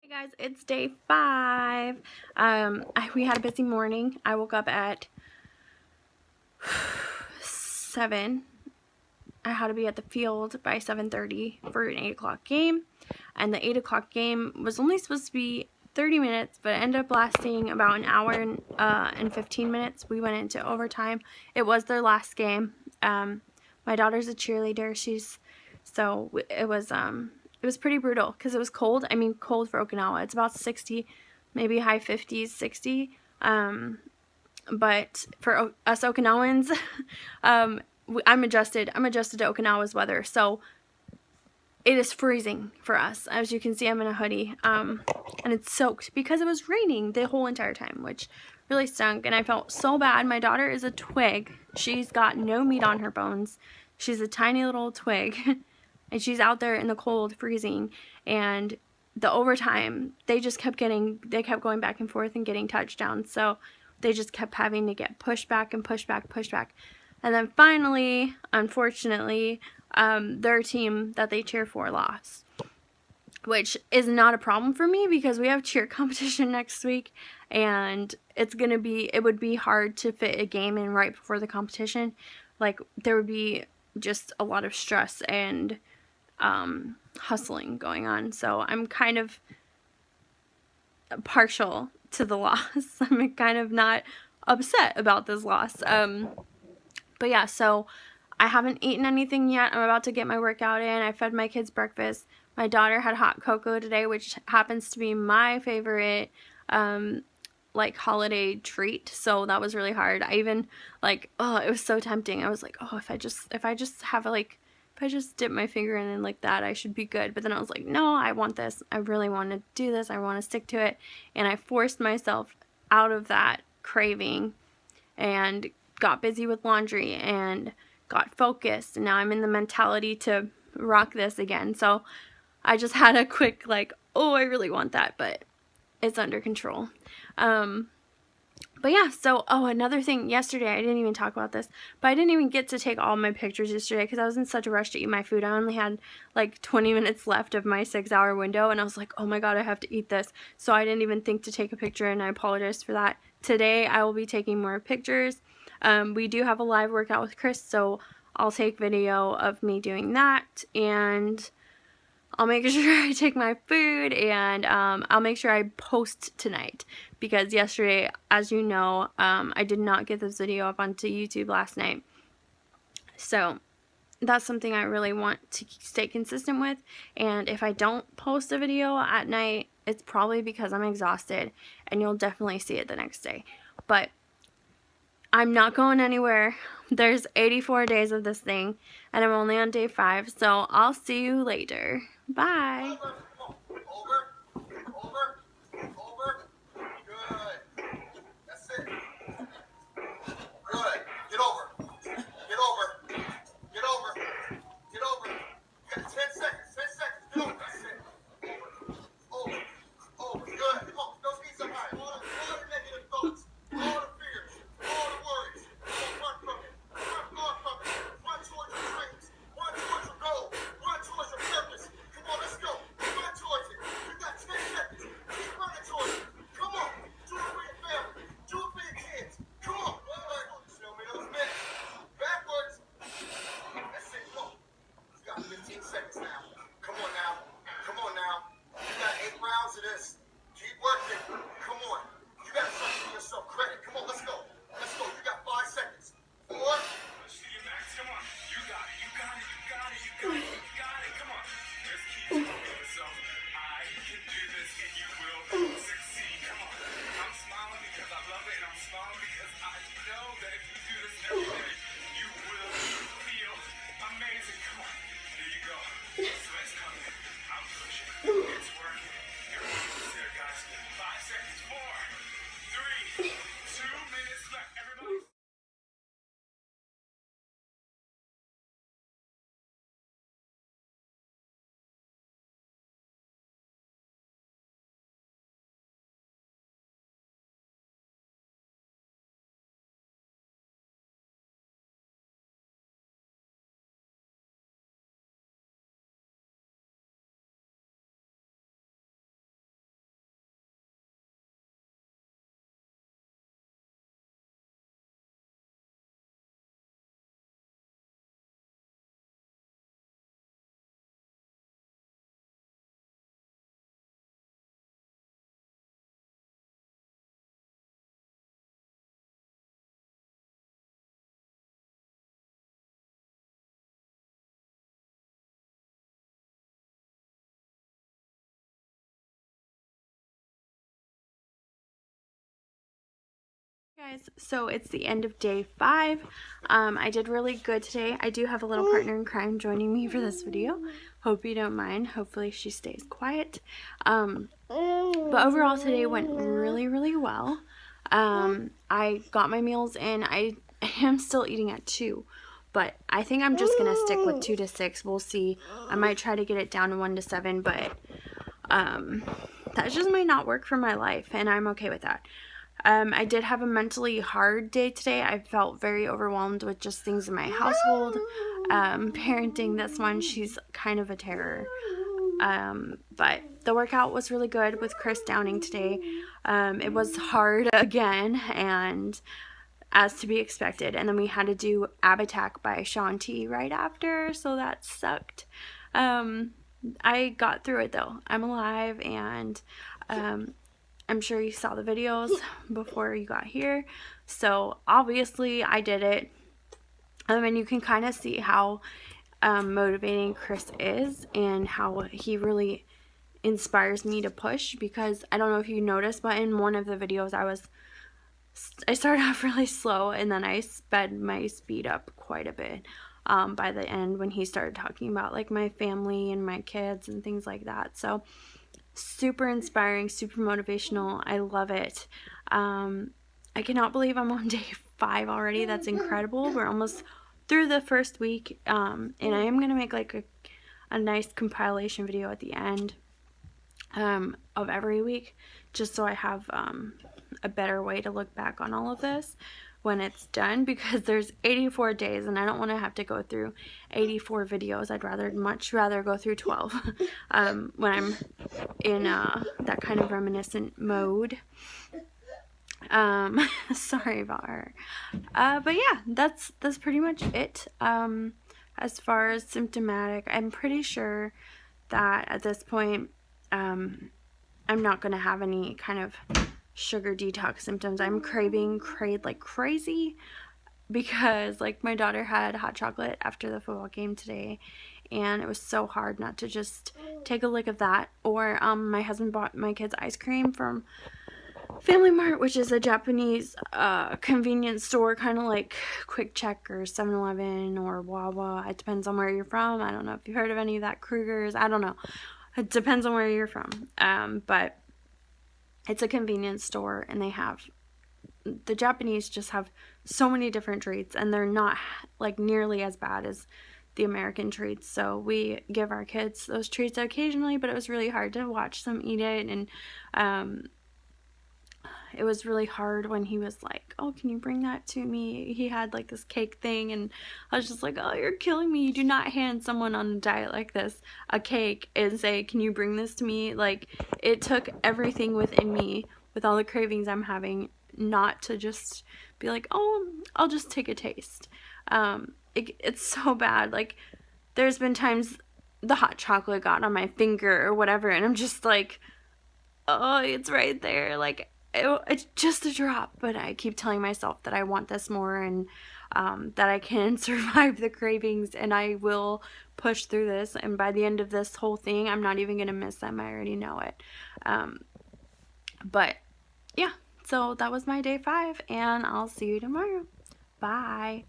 Hey guys, it's day 5. We had a busy morning. I woke up at 7. I had to be at the field by 7:30 for an 8 o'clock game, and the 8 o'clock game was only supposed to be 30 minutes, but it ended up lasting about an hour and 15 minutes. We went into overtime. It was their last game. My daughter's a cheerleader. It was pretty brutal because it was cold. I mean, cold for Okinawa. It's about 60, maybe high 50s, 60. But for us Okinawans, I'm adjusted to Okinawa's weather. So it is freezing for us. As you can see, I'm in a hoodie. And it's soaked because it was raining the whole entire time, which really stunk. And I felt so bad. My daughter is a twig. She's got no meat on her bones. She's a tiny little twig. And she's out there in the cold, freezing, and the overtime, they kept going back and forth and getting touchdowns, so they just kept having to get pushed back and pushed back, and then finally, unfortunately, their team that they cheer for lost, which is not a problem for me because we have cheer competition next week, and it would be hard to fit a game in right before the competition. Like, there would be just a lot of stress and hustling going on, so I'm kind of partial to the loss. I'm kind of not upset about this loss. But yeah, so I haven't eaten anything yet. I'm about to get my workout in. I fed my kids breakfast. My daughter had hot cocoa today, which happens to be my favorite like holiday treat, so that was really hard. I even it was so tempting. I was like, oh, if I just dip my finger in and like that, I should be good. But then I was like, no, I want this. I really want to do this. I want to stick to it. And I forced myself out of that craving and got busy with laundry and got focused. And now I'm in the mentality to rock this again. So I just had a quick oh, I really want that, but it's under control. But yeah, so, another thing, yesterday, I didn't even talk about this, but I didn't even get to take all my pictures yesterday because I was in such a rush to eat my food. I only had 20 minutes left of my 6-hour window, and I was like, oh my god, I have to eat this. So I didn't even think to take a picture, and I apologize for that. Today, I will be taking more pictures. We do have a live workout with Chris, so I'll take video of me doing that, and I'll make sure I take my food, and I'll make sure I post tonight, because yesterday, as you know, I did not get this video up onto YouTube last night. So that's something I really want to stay consistent with, and if I don't post a video at night, it's probably because I'm exhausted, and you'll definitely see it the next day. But I'm not going anywhere. There's 84 days of this thing, and I'm only on day 5, so I'll see you later. Bye. Guys, so it's the end of day 5. I did really good today. I do have a little partner in crime joining me for this video. Hope you don't mind. Hopefully she stays quiet. But overall today went really well. I got my meals in. I am still eating at 2, but I think I'm just gonna stick with 2 to 6. We'll see. I might try to get it down to 1 to 7, but that just might not work for my life, and I'm okay with that. I did have a mentally hard day today. I felt very overwhelmed with just things in my household. Parenting this one, she's kind of a terror. But the workout was really good with Chris Downing today. It was hard again, and as to be expected. And then we had to do Ab Attack by Shaun T right after, so that sucked. I got through it though. I'm alive, and I'm sure you saw the videos before you got here. So obviously I did it. And you can kind of see how motivating Chris is and how he really inspires me to push, because I don't know if you noticed, but in one of the videos I started off really slow, and then I sped my speed up quite a bit by the end when he started talking about like my family and my kids and things like that. So super inspiring, super motivational. I love it. I cannot believe I'm on day 5 already. That's incredible. We're almost through the first week, and I am gonna make like a nice compilation video at the end of every week, just so I have a better way to look back on all of this when it's done, because there's 84 days and I don't want to have to go through 84 videos. I'd much rather go through 12 when I'm in that kind of reminiscent mode. Sorry about her. But yeah, that's pretty much it. As far as symptomatic, I'm pretty sure that at this point I'm not going to have any kind of sugar detox symptoms. I'm craving like crazy, because like my daughter had hot chocolate after the football game today, and it was so hard not to just take a lick of that. Or my husband bought my kids ice cream from Family Mart, which is a Japanese convenience store, kind of like Quick Check or 7-Eleven or Wawa. It depends on where you're from. I don't know if you've heard of any of that. Kruger's, I don't know. It depends on where you're from. But it's a convenience store, and the Japanese just have so many different treats, and they're not like nearly as bad as the American treats. So we give our kids those treats occasionally, but it was really hard to watch them eat it. And it was really hard when he was like, oh, can you bring that to me? He had like this cake thing, and I was just like, oh, you're killing me. You do not hand someone on a diet like this a cake and say, can you bring this to me? Like, it took everything within me, with all the cravings I'm having, not to just be like, oh, I'll just take a taste. It's so bad. Like, there's been times the hot chocolate got on my finger or whatever, and I'm just like, oh, it's right there. Like, it's just a drop, but I keep telling myself that I want this more, and that I can survive the cravings, and I will push through this. And by the end of this whole thing, I'm not even gonna miss them. I already know it. But yeah, so that was my day 5, and I'll see you tomorrow. Bye.